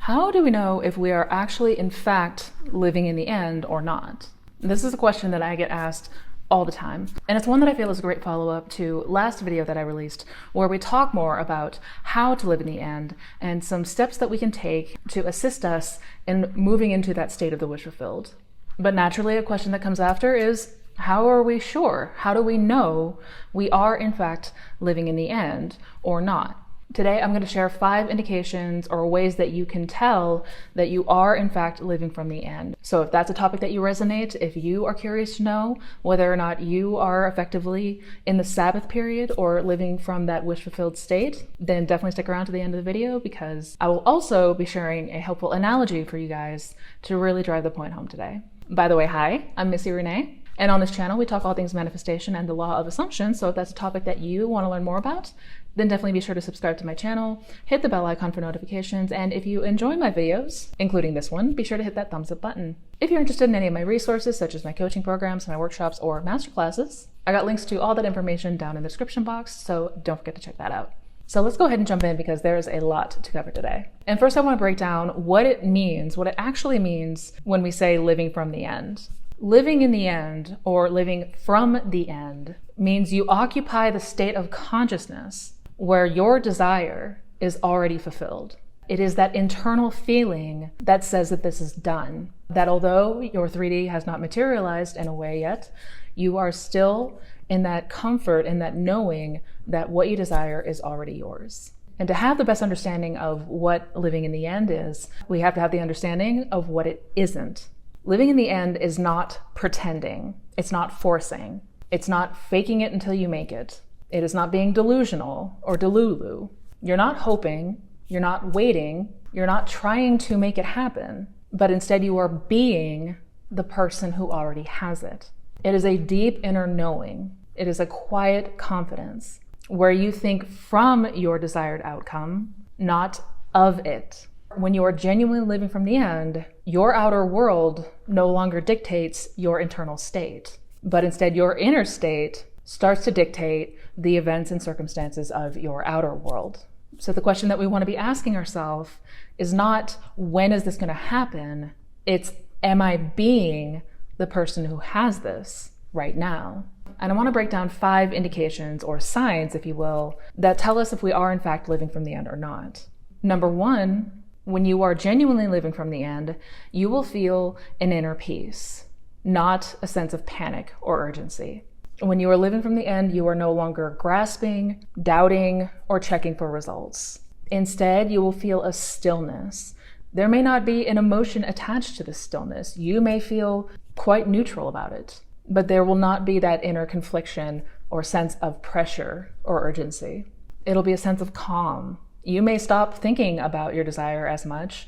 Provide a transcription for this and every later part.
How do we know if we are actually, in fact, living in the end or not? This is a question that I get asked all the time. And it's one that I feel is a great follow-up to last video that I released, where we talk more about how to live in the end and some steps that we can take to assist us in moving into that state of the wish fulfilled. But naturally, a question that comes after is, how are we sure? How do we know we are, in fact, living in the end or not? Today, I'm going to share 5 indications or ways that you can tell that you are, in fact, living from the end. So if that's a topic that you resonate, if you are curious to know whether or not you are effectively in the Sabbath period or living from that wish-fulfilled state, then definitely stick around to the end of the video, because I will also be sharing a helpful analogy for you guys to really drive the point home today. By the way, hi, I'm Missy Renee. And on this channel, we talk all things manifestation and the law of assumption. So if that's a topic that you want to learn more about, then definitely be sure to subscribe to my channel, hit the bell icon for notifications, and if you enjoy my videos, including this one, be sure to hit that thumbs up button. If you're interested in any of my resources, such as my coaching programs, my workshops, or masterclasses, I got links to all that information down in the description box, so don't forget to check that out. So let's go ahead and jump in, because there is a lot to cover today. And first, I want to break down what it means, what it actually means when we say living from the end. Living in the end, or living from the end, means you occupy the state of consciousness where your desire is already fulfilled. It is that internal feeling that says that this is done, that although your 3D has not materialized in a way yet, you are still in that comfort and that knowing that what you desire is already yours. And to have the best understanding of what living in the end is, we have to have the understanding of what it isn't. Living in the end is not pretending. It's not forcing. It's not faking it until you make it. It is not being delusional or delulu. You're not hoping. You're not waiting. You're not trying to make it happen. But instead, you are being the person who already has it. It is a deep inner knowing. It is a quiet confidence where you think from your desired outcome, not of it. When you are genuinely living from the end, your outer world no longer dictates your internal state, but instead your inner state starts to dictate the events and circumstances of your outer world. So the question that we want to be asking ourselves is not, when is this going to happen? It's, am I being the person who has this right now? And I want to break down 5 indications, or signs, if you will, that tell us if we are in fact living from the end or not. Number 1, when you are genuinely living from the end, you will feel an inner peace, not a sense of panic or urgency. When you are living from the end, you are no longer grasping, doubting, or checking for results. Instead, you will feel a stillness. There may not be an emotion attached to the stillness. You may feel quite neutral about it, but there will not be that inner confliction or sense of pressure or urgency. It'll be a sense of calm. You may stop thinking about your desire as much,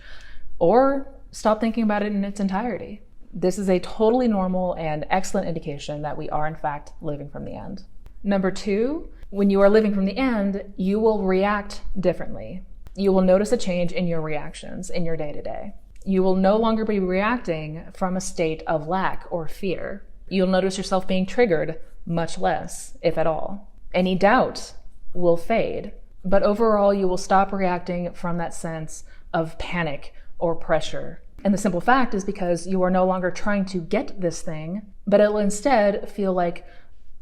or stop thinking about it in its entirety. This is a totally normal and excellent indication that we are in fact living from the end. Number 2, when you are living from the end, you will react differently. You will notice a change in your reactions in your day-to-day. You will no longer be reacting from a state of lack or fear. You'll notice yourself being triggered much less, if at all. Any doubt will fade. But overall, you will stop reacting from that sense of panic or pressure. And the simple fact is because you are no longer trying to get this thing, but it'll instead feel like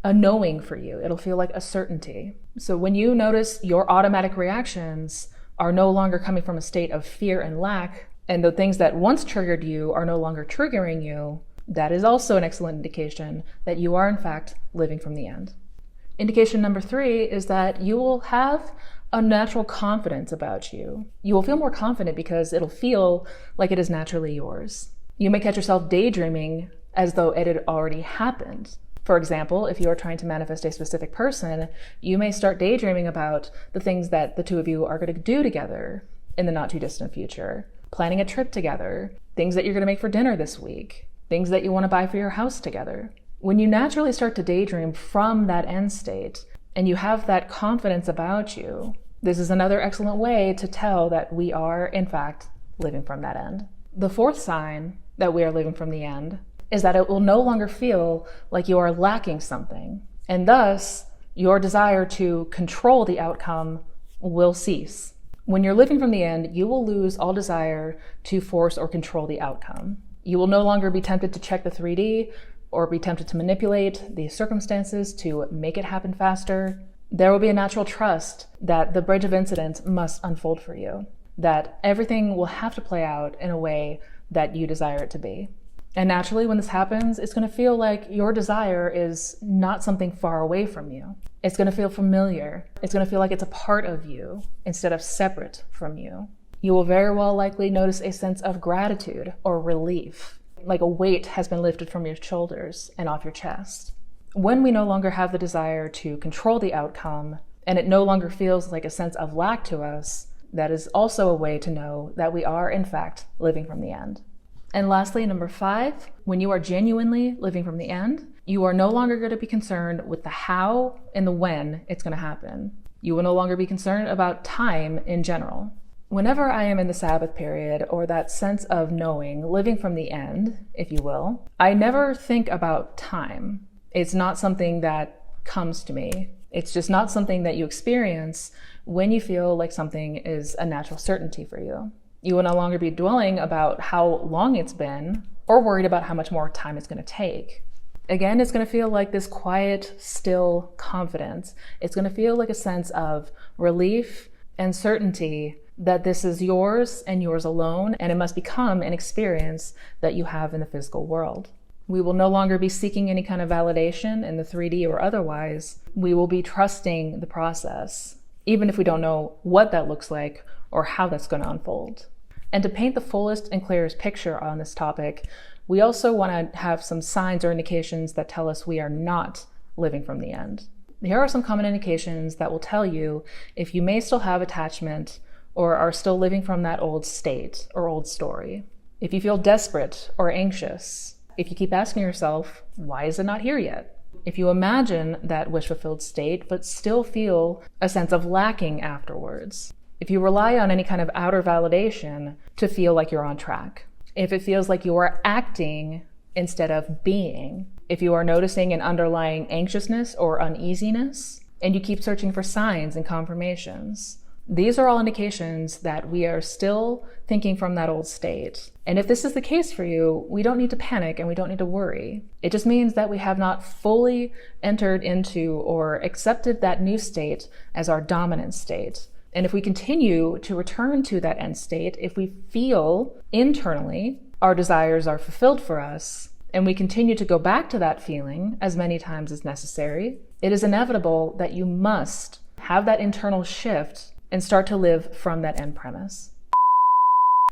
a knowing for you. It'll feel like a certainty. So when you notice your automatic reactions are no longer coming from a state of fear and lack, and the things that once triggered you are no longer triggering you, that is also an excellent indication that you are in fact living from the end. Indication number 3 is that you will have a natural confidence about you. You will feel more confident because it'll feel like it is naturally yours. You may catch yourself daydreaming as though it had already happened. For example, if you are trying to manifest a specific person, you may start daydreaming about the things that the two of you are going to do together in the not too distant future. Planning a trip together, things that you're going to make for dinner this week, things that you want to buy for your house together. When you naturally start to daydream from that end state and you have that confidence about you, this is another excellent way to tell that we are, in fact, living from that end. The 4th sign that we are living from the end is that it will no longer feel like you are lacking something, and thus your desire to control the outcome will cease. When you're living from the end, you will lose all desire to force or control the outcome. You will no longer be tempted to check the 3D or be tempted to manipulate the circumstances to make it happen faster. There will be a natural trust that the bridge of incidents must unfold for you, that everything will have to play out in a way that you desire it to be. And naturally, when this happens, it's going to feel like your desire is not something far away from you. It's going to feel familiar. It's going to feel like it's a part of you instead of separate from you. You will very well likely notice a sense of gratitude or relief, like a weight has been lifted from your shoulders and off your chest. When we no longer have the desire to control the outcome, and it no longer feels like a sense of lack to us, that is also a way to know that we are, in fact, living from the end. And lastly, number 5, when you are genuinely living from the end, you are no longer going to be concerned with the how and the when it's going to happen. You will no longer be concerned about time in general. Whenever I am in the Sabbath period, or that sense of knowing, living from the end, if you will, I never think about time. It's not something that comes to me. It's just not something that you experience when you feel like something is a natural certainty for you. You will no longer be dwelling about how long it's been or worried about how much more time it's going to take. Again, it's going to feel like this quiet, still confidence. It's going to feel like a sense of relief and certainty that this is yours and yours alone, and it must become an experience that you have in the physical world. We will no longer be seeking any kind of validation in the 3D or otherwise. We will be trusting the process, even if we don't know what that looks like or how that's going to unfold. And to paint the fullest and clearest picture on this topic, we also want to have some signs or indications that tell us we are not living from the end. Here are some common indications that will tell you if you may still have attachment or are still living from that old state or old story. If you feel desperate or anxious, if you keep asking yourself, why is it not here yet? If you imagine that wish-fulfilled state but still feel a sense of lacking afterwards. If you rely on any kind of outer validation to feel like you're on track. If it feels like you are acting instead of being. If you are noticing an underlying anxiousness or uneasiness, and you keep searching for signs and confirmations. These are all indications that we are still thinking from that old state. And if this is the case for you, we don't need to panic and we don't need to worry. It just means that we have not fully entered into or accepted that new state as our dominant state. And if we continue to return to that end state, if we feel internally our desires are fulfilled for us, and we continue to go back to that feeling as many times as necessary, it is inevitable that you must have that internal shift and start to live from that end premise.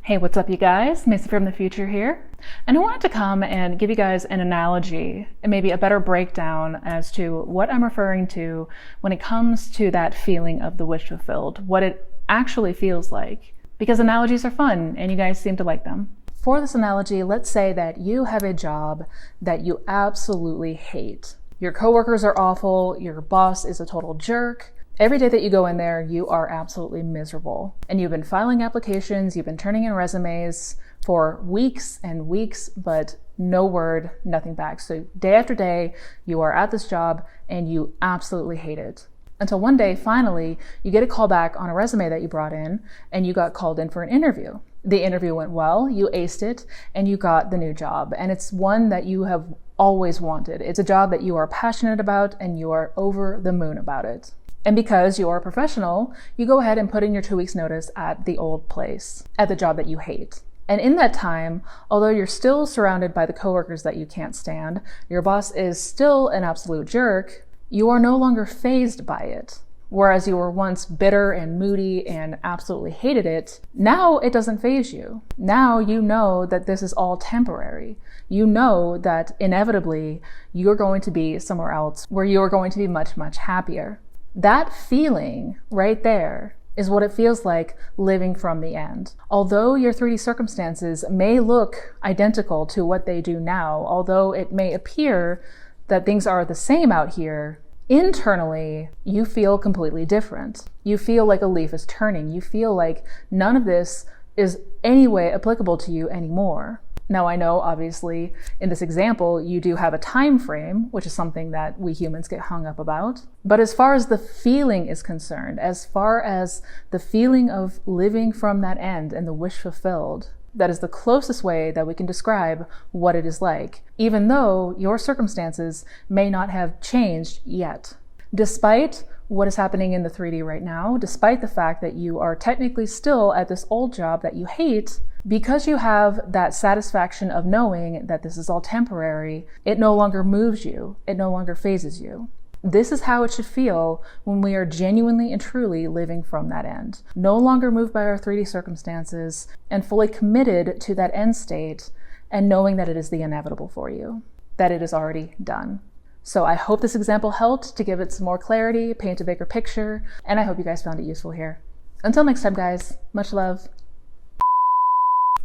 Hey, what's up, you guys? Macy from the future here. And I wanted to come and give you guys an analogy and maybe a better breakdown as to what I'm referring to when it comes to that feeling of the wish fulfilled, what it actually feels like. Because analogies are fun and you guys seem to like them. For this analogy, let's say that you have a job that you absolutely hate. Your coworkers are awful, your boss is a total jerk. Every day that you go in there, you are absolutely miserable. And you've been filing applications, you've been turning in resumes for weeks and weeks, but no word, nothing back. So day after day, you are at this job and you absolutely hate it. Until one day, finally, you get a call back on a resume that you brought in and you got called in for an interview. The interview went well, you aced it, and you got the new job. And it's one that you have always wanted. It's a job that you are passionate about and you are over the moon about it. And because you are a professional, you go ahead and put in your 2 weeks notice at the old place, at the job that you hate. And in that time, although you're still surrounded by the coworkers that you can't stand, your boss is still an absolute jerk, you are no longer fazed by it. Whereas you were once bitter and moody and absolutely hated it, now it doesn't faze you. Now you know that this is all temporary. You know that inevitably you're going to be somewhere else where you're going to be much, much happier. That feeling right there is what it feels like living from the end. Although your 3D circumstances may look identical to what they do now, although it may appear that things are the same out here, internally, you feel completely different. You feel like a leaf is turning. You feel like none of this is any way applicable to you anymore. Now, I know obviously in this example, you do have a time frame, which is something that we humans get hung up about. But as far as the feeling is concerned, as far as the feeling of living from that end and the wish fulfilled, that is the closest way that we can describe what it is like, even though your circumstances may not have changed yet. Despite what is happening in the 3D right now, despite the fact that you are technically still at this old job that you hate, because you have that satisfaction of knowing that this is all temporary, it no longer moves you. It no longer phases you. This is how it should feel when we are genuinely and truly living from that end. No longer moved by our 3D circumstances and fully committed to that end state and knowing that it is the inevitable for you, that it is already done. So I hope this example helped to give it some more clarity, paint a bigger picture, and I hope you guys found it useful here. Until next time, guys, much love.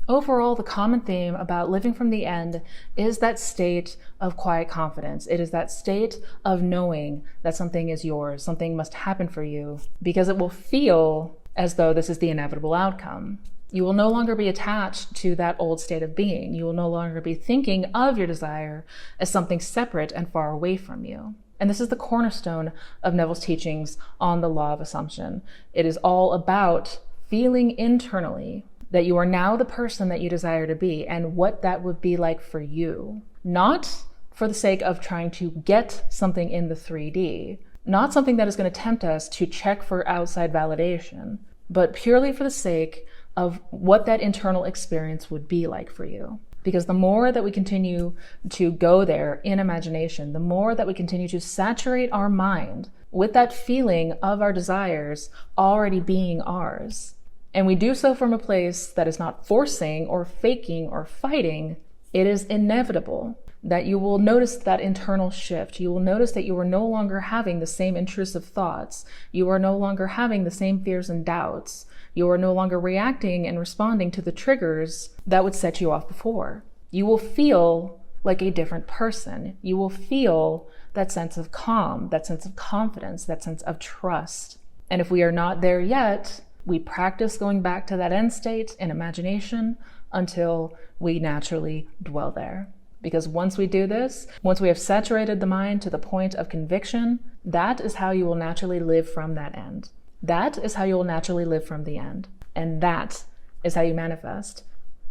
Overall, the common theme about living from the end is that state of quiet confidence. It is that state of knowing that something is yours, something must happen for you, because it will feel as though this is the inevitable outcome. You will no longer be attached to that old state of being. You will no longer be thinking of your desire as something separate and far away from you. And this is the cornerstone of Neville's teachings on the law of assumption. It is all about feeling internally that you are now the person that you desire to be and what that would be like for you. Not for the sake of trying to get something in the 3D, not something that is going to tempt us to check for outside validation, but purely for the sake of what that internal experience would be like for you. Because the more that we continue to go there in imagination, the more that we continue to saturate our mind with that feeling of our desires already being ours, and we do so from a place that is not forcing or faking or fighting, it is inevitable that you will notice that internal shift. You will notice that you are no longer having the same intrusive thoughts. You are no longer having the same fears and doubts. You are no longer reacting and responding to the triggers that would set you off before. You will feel like a different person. You will feel that sense of calm, that sense of confidence, that sense of trust. And if we are not there yet, we practice going back to that end state in imagination until we naturally dwell there. Because once we do this, once we have saturated the mind to the point of conviction, that is how you will naturally live from that end. That is how you will naturally live from the end. And that is how you manifest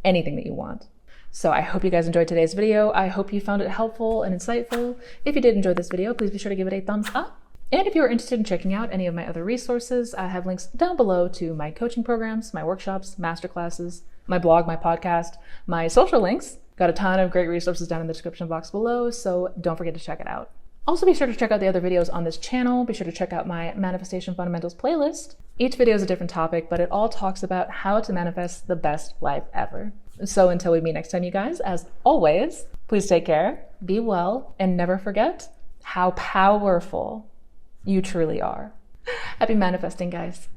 anything that you want. So I hope you guys enjoyed today's video. I hope you found it helpful and insightful. If you did enjoy this video, please be sure to give it a thumbs up. And if you're interested in checking out any of my other resources, I have links down below to my coaching programs, my workshops, masterclasses, my blog, my podcast, my social links. Got a ton of great resources down in the description box below, so don't forget to check it out. Also, be sure to check out the other videos on this channel. Be sure to check out my Manifestation Fundamentals playlist. Each video is a different topic, but it all talks about how to manifest the best life ever. So until we meet next time, you guys, as always, please take care, be well, and never forget how powerful you truly are. Happy manifesting, guys.